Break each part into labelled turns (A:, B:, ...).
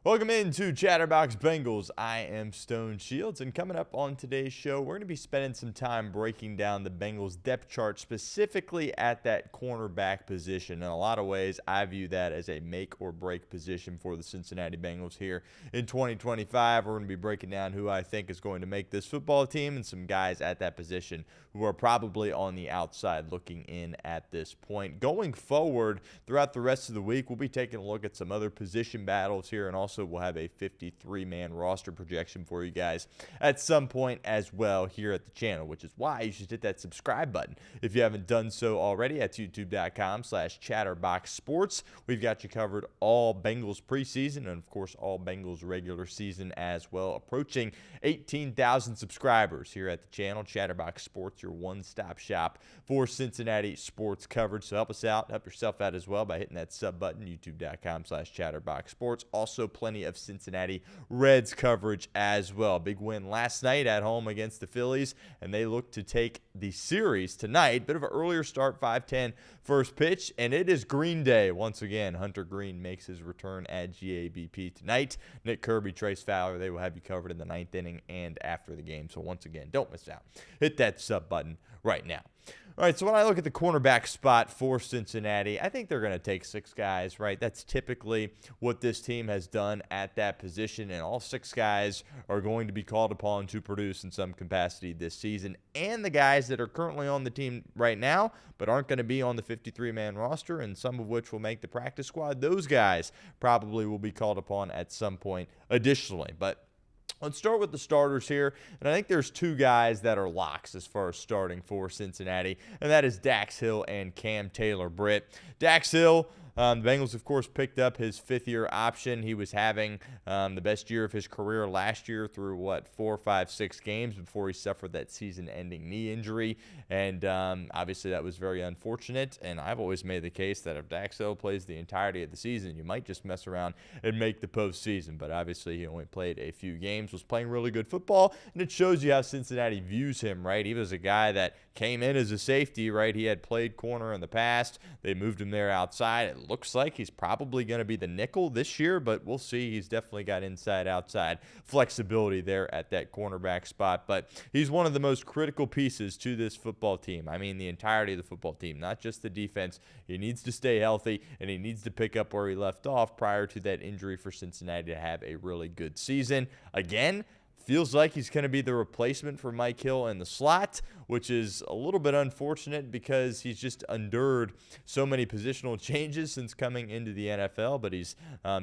A: Welcome into Chatterbox Bengals. I am Stone Shields, and coming up on today's show, we're going to be spending some time breaking down the Bengals depth chart, specifically at that cornerback position. In a lot of ways, I view that as a make or break position for the Cincinnati Bengals here in 2025. We're going to be breaking down who I think is going to make this football team and some guys at that position who are probably on the outside looking in at this point. Going forward, throughout the rest of the week, we'll be taking a look at some other position battles here, and also we'll have a 53-man roster projection for you guys at some point as well here at the channel, which is why you should hit that subscribe button if you haven't done so already at youtube.com/chatterboxsports. We've got you covered all Bengals preseason and, of course, all Bengals regular season as well. Approaching 18,000 subscribers here at the channel. Chatterbox Sports, your one-stop shop for Cincinnati sports coverage. So help us out, help yourself out as well by hitting that sub button, youtube.com/chatterboxsports. Also, plenty of Cincinnati Reds coverage as well. Big win last night at home against the Phillies, and they look to take the series tonight. Bit of an earlier start, 5:10 first pitch, and it is Green Day once again. Hunter Green makes his return at GABP tonight. Nick Kirby, Trace Fowler, they will have you covered in the ninth inning and after the game. So once again, don't miss out. Hit that sub button right now. All right, so when I look at the cornerback spot for Cincinnati, I think they're going to take 6 guys, right? That's typically what this team has done at that position, and all 6 guys are going to be called upon to produce in some capacity this season. And the guys that are currently on the team right now but aren't going to be on the 53-man roster, and some of which will make the practice squad, those guys probably will be called upon at some point additionally. But let's start with the starters here, and I think there's 2 guys that are locks as far as starting for Cincinnati, and that is Dax Hill and Taylor-Britt. Dax Hill, the Bengals, of course, picked up his 5th-year option. He was having the best year of his career last year through, 4, 5, 6 games before he suffered that season-ending knee injury, and obviously that was very unfortunate, and I've always made the case that if Dax Hill plays the entirety of the season, you might just mess around and make the postseason, but obviously he only played a few games, was playing really good football, and it shows you how Cincinnati views him, right? He was a guy that came in as a safety, right? He had played corner in the past. They moved him there outside. It looks like he's probably going to be the nickel this year, but we'll see. He's definitely got inside-outside flexibility there at that cornerback spot, but he's one of the most critical pieces to this football team. I mean, the entirety of the football team, not just the defense. He needs to stay healthy, and he needs to pick up where he left off prior to that injury for Cincinnati to have a really good season. Again, feels like he's going to be the replacement for Mike Hill in the slot, which is a little bit unfortunate because he's just endured so many positional changes since coming into the NFL, but he's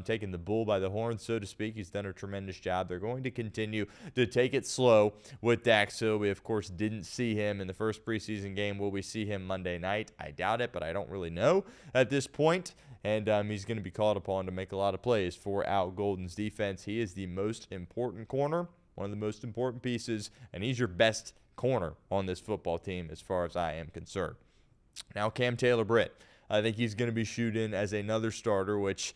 A: taken the bull by the horn, so to speak. He's done a tremendous job. They're going to continue to take it slow with Dax Hill. We, of course, didn't see him in the first preseason game. Will we see him Monday night? I doubt it, but I don't really know at this point. And he's going to be called upon to make a lot of plays for Al Golden's defense. He is the most important corner, one of the most important pieces, and he's your best corner on this football team as far as I am concerned. Now, Taylor-Britt, I think he's going to be shooed in as another starter, which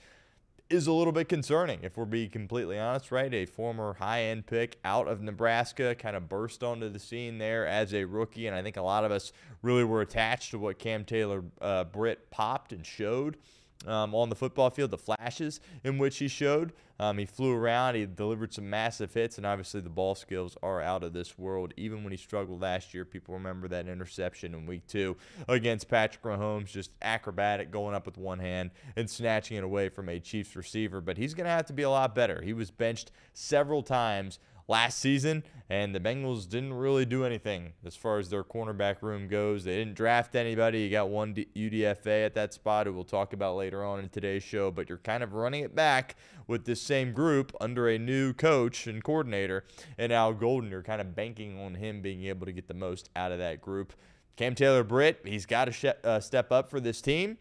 A: is a little bit concerning, if we're being completely honest, right? A former high-end pick out of Nebraska kind of burst onto the scene there as a rookie, and I think a lot of us really were attached to what Taylor-Britt popped and showed on the football field, the flashes in which he showed. He flew around, he delivered some massive hits, and obviously the ball skills are out of this world. Even when he struggled last year, people remember that interception in week 2 against Patrick Mahomes, just acrobatic, going up with one hand and snatching it away from a Chiefs receiver. But he's going to have to be a lot better. He was benched several times last season, and the Bengals didn't really do anything as far as their cornerback room goes. They didn't draft anybody. You got one UDFA at that spot who we'll talk about later on in today's show, but you're kind of running it back with this same group under a new coach and coordinator, and Al Golden. You're kind of banking on him being able to get the most out of that group. Taylor-Britt, he's got to step up for this team.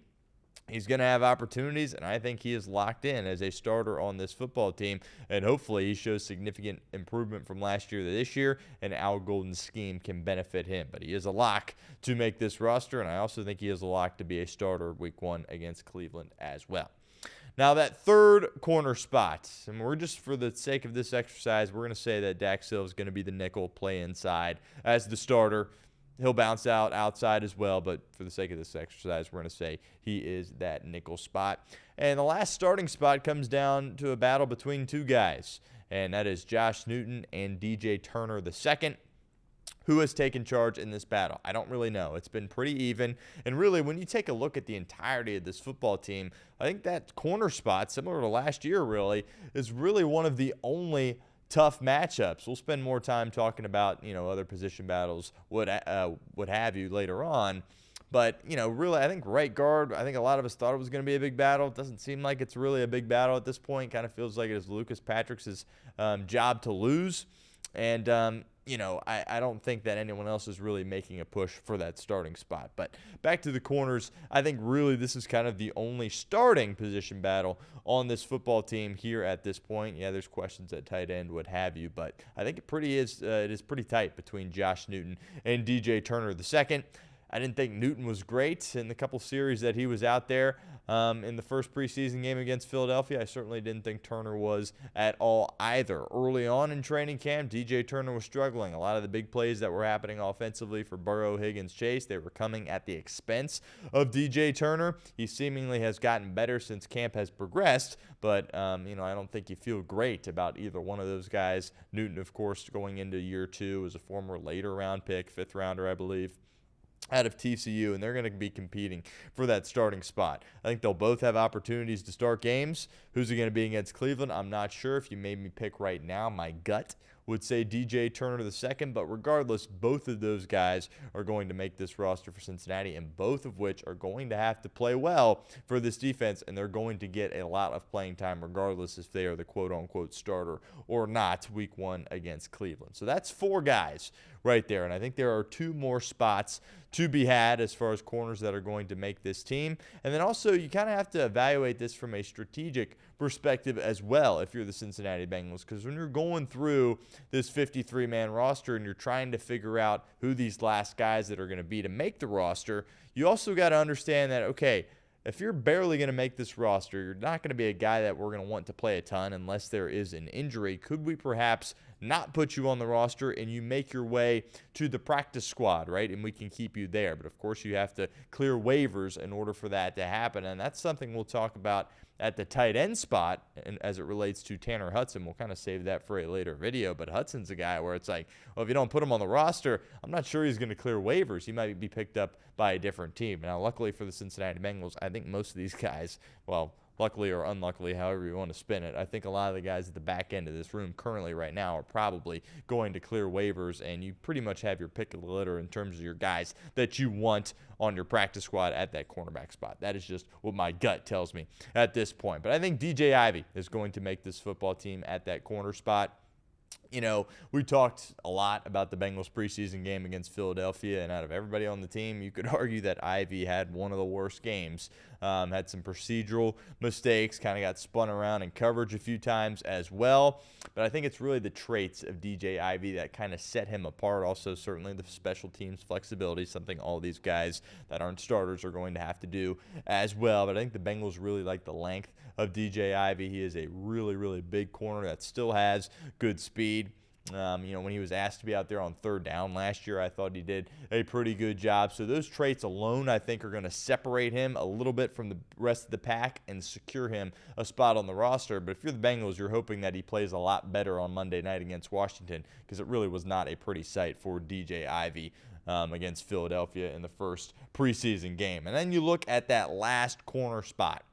A: He's going to have opportunities, and I think he is locked in as a starter on this football team, and hopefully he shows significant improvement from last year to this year, and Al Golden's scheme can benefit him. But he is a lock to make this roster, and I also think he is a lock to be a starter week 1 against Cleveland as well. Now, that third corner spot, and we're just, for the sake of this exercise, we're going to say that Dax Hill is going to be the nickel, play inside as the starter. He'll bounce outside as well, but for the sake of this exercise, we're going to say he is that nickel spot. And the last starting spot comes down to a battle between two guys, and that is Josh Newton and DJ Turner II. Who has taken charge in this battle? I don't really know. It's been pretty even. And really, when you take a look at the entirety of this football team, I think that corner spot, similar to last year really, is really one of the only tough matchups. We'll spend more time talking about, other position battles, what have you later on. But, really, I think right guard, I think a lot of us thought it was going to be a big battle. It doesn't seem like it's really a big battle at this point. Kind of feels like it is Lucas Patrick's job to lose. And, I don't think that anyone else is really making a push for that starting spot. But back to the corners, I think really this is kind of the only starting position battle on this football team here at this point. Yeah, there's questions at tight end, what have you, but I think it is pretty tight between Josh Newton and DJ Turner II. I didn't think Newton was great in the couple series that he was out there in the first preseason game against Philadelphia. I certainly didn't think Turner was at all either. Early on in training camp, DJ Turner was struggling. A lot of the big plays that were happening offensively for Burrow, Higgins, Chase, they were coming at the expense of DJ Turner. He seemingly has gotten better since camp has progressed, but I don't think you feel great about either one of those guys. Newton, of course, going into year 2 as a former later round pick, 5th rounder, I believe, out of TCU, and they're going to be competing for that starting spot. I think they'll both have opportunities to start games. Who's it going to be against Cleveland? I'm not sure. If you made me pick right now, my gut would say DJ Turner II, but regardless, both of those guys are going to make this roster for Cincinnati, and both of which are going to have to play well for this defense, and they're going to get a lot of playing time regardless if they are the quote-unquote starter or not week 1 against Cleveland. So that's 4 guys right there, and I think there are 2 more spots to be had as far as corners that are going to make this team. And then also you kind of have to evaluate this from a strategic perspective as well if you're the Cincinnati Bengals, because when you're going through this 53-man roster and you're trying to figure out who these last guys that are going to be to make the roster, you also got to understand that, okay, if you're barely going to make this roster, you're not going to be a guy that we're going to want to play a ton unless there is an injury. Could we perhaps not put you on the roster and you make your way to the practice squad, right? And we can keep you there. But, of course, you have to clear waivers in order for that to happen. And that's something we'll talk about at the tight end spot, and as it relates to Tanner Hudson. We'll kind of save that for a later video, but Hudson's a guy where it's like, well, if you don't put him on the roster, I'm not sure he's going to clear waivers. He might be picked up by a different team. Now, luckily for the Cincinnati Bengals, I think most of these guys, well, luckily or unluckily, however you want to spin it, I think a lot of the guys at the back end of this room currently right now are probably going to clear waivers, and you pretty much have your pick of the litter in terms of your guys that you want on your practice squad at that cornerback spot. That is just what my gut tells me at this point. But I think DJ Ivey is going to make this football team at that corner spot. We talked a lot about the Bengals preseason game against Philadelphia, and out of everybody on the team, you could argue that Ivey had one of the worst games. Had some procedural mistakes, kind of got spun around in coverage a few times as well. But I think it's really the traits of DJ Ivey that kind of set him apart. Also, certainly the special teams flexibility, something all these guys that aren't starters are going to have to do as well. But I think the Bengals really like the length of DJ Ivey. He is a really, really big corner that still has good speed. When he was asked to be out there on 3rd down last year, I thought he did a pretty good job. So those traits alone, I think, are going to separate him a little bit from the rest of the pack and secure him a spot on the roster. But if you're the Bengals, you're hoping that he plays a lot better on Monday night against Washington, because it really was not a pretty sight for DJ Ivey against Philadelphia in the first preseason game. And then you look at that last corner spot,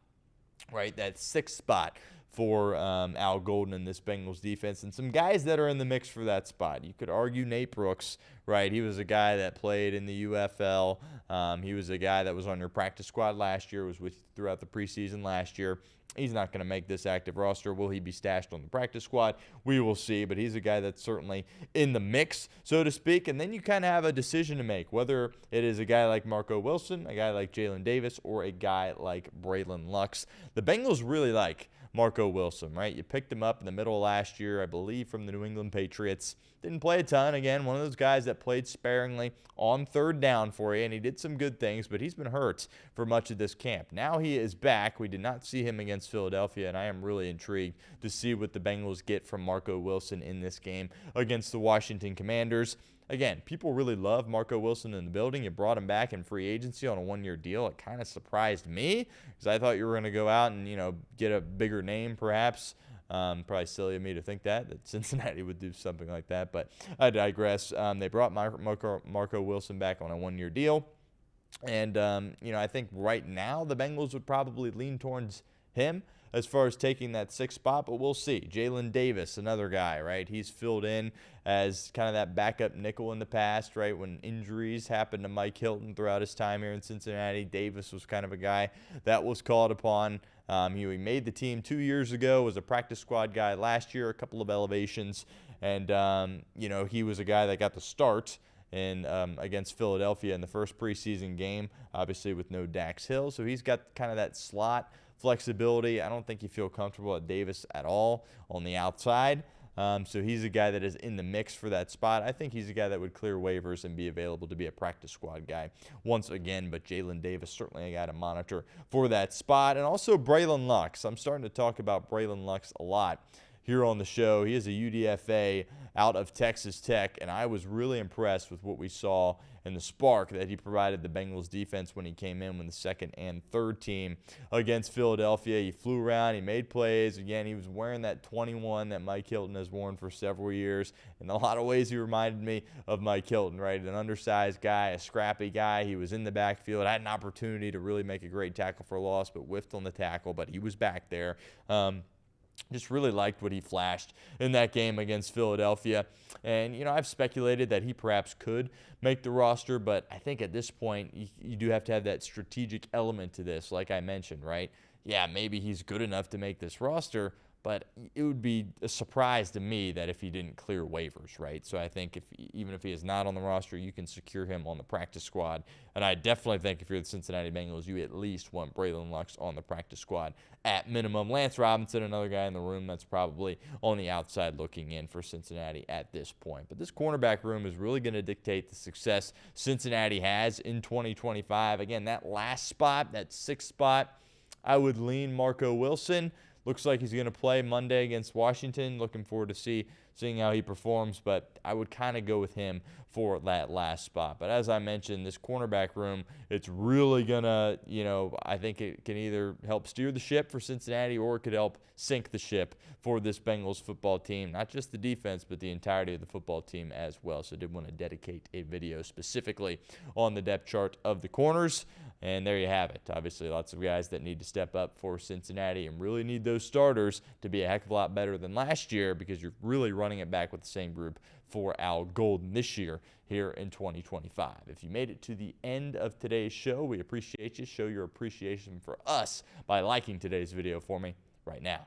A: right, that 6th spot for Al Golden in this Bengals defense, and some guys that are in the mix for that spot. You could argue Nate Brooks, right? He was a guy that played in the UFL. He was a guy that was on your practice squad last year, was with you throughout the preseason last year. He's not going to make this active roster. Will he be stashed on the practice squad? We will see, but he's a guy that's certainly in the mix, so to speak. And then you kind of have a decision to make, whether it is a guy like Marco Wilson, a guy like Jalen Davis, or a guy like Braylon Lux. The Bengals really like Marco Wilson, right? You picked him up in the middle of last year, I believe, from the New England Patriots. Didn't play a ton. Again, one of those guys that played sparingly on 3rd down for you, and he did some good things, but he's been hurt for much of this camp. Now he is back. We did not see him against Philadelphia, and I am really intrigued to see what the Bengals get from Marco Wilson in this game against the Washington Commanders. again, people really love Marco Wilson in the building. You brought him back in free agency on a one-year deal. It kind of surprised me because I thought you were going to go out and, get a bigger name perhaps. Probably silly of me to think that Cincinnati would do something like that, but I digress. They brought Marco Wilson back on a one-year deal. And, I think right now the Bengals would probably lean towards him as far as taking that sixth spot, but we'll see. Jalen Davis, another guy, right? He's filled in as kind of that backup nickel in the past, right? When injuries happened to Mike Hilton throughout his time here in Cincinnati, Davis was kind of a guy that was called upon. He made the team 2 years ago, was a practice squad guy last year, a couple of elevations, and, he was a guy that got the start against Philadelphia in the first preseason game, obviously with no Dax Hill. So he's got kind of that slot flexibility. I don't think you feel comfortable at Davis at all on the outside. So he's a guy that is in the mix for that spot. I think he's a guy that would clear waivers and be available to be a practice squad guy once again. But Jalen Davis, certainly a guy to monitor for that spot. And also Braylon Lux. I'm starting to talk about Braylon Lux a lot here on the show. He is a UDFA out of Texas Tech, and I was really impressed with what we saw and the spark that he provided the Bengals defense when he came in with the second and third team against Philadelphia. He flew around, he made plays. Again, he was wearing that 21 that Mike Hilton has worn for several years. In a lot of ways, he reminded me of Mike Hilton, right? An undersized guy, a scrappy guy. He was in the backfield, had an opportunity to really make a great tackle for a loss, but whiffed on the tackle, but he was back there. Just really liked what he flashed in that game against Philadelphia. And, I've speculated that he perhaps could make the roster, but I think at this point, you do have to have that strategic element to this, like I mentioned, right? Yeah, maybe he's good enough to make this roster, but it would be a surprise to me that if he didn't clear waivers, right? So I think even if he is not on the roster, you can secure him on the practice squad. And I definitely think if you're the Cincinnati Bengals, you at least want Braylon Lux on the practice squad at minimum. Lance Robinson, another guy in the room that's probably on the outside looking in for Cincinnati at this point. But this cornerback room is really going to dictate the success Cincinnati has in 2025. Again, that last spot, that sixth spot, I would lean Marco Wilson. Looks like he's going to play Monday against Washington. Looking forward to seeing how he performs, but I would kind of go with him for that last spot. But as I mentioned, this cornerback room, it's really going to, I think it can either help steer the ship for Cincinnati or it could help sink the ship for this Bengals football team. Not just the defense, but the entirety of the football team as well. So I did want to dedicate a video specifically on the depth chart of the corners. And there you have it. Obviously, lots of guys that need to step up for Cincinnati and really need those starters to be a heck of a lot better than last year because you're really running it back with the same group for Al Golden this year here in 2025. If you made it to the end of today's show, we appreciate you. Show your appreciation for us by liking today's video for me right now.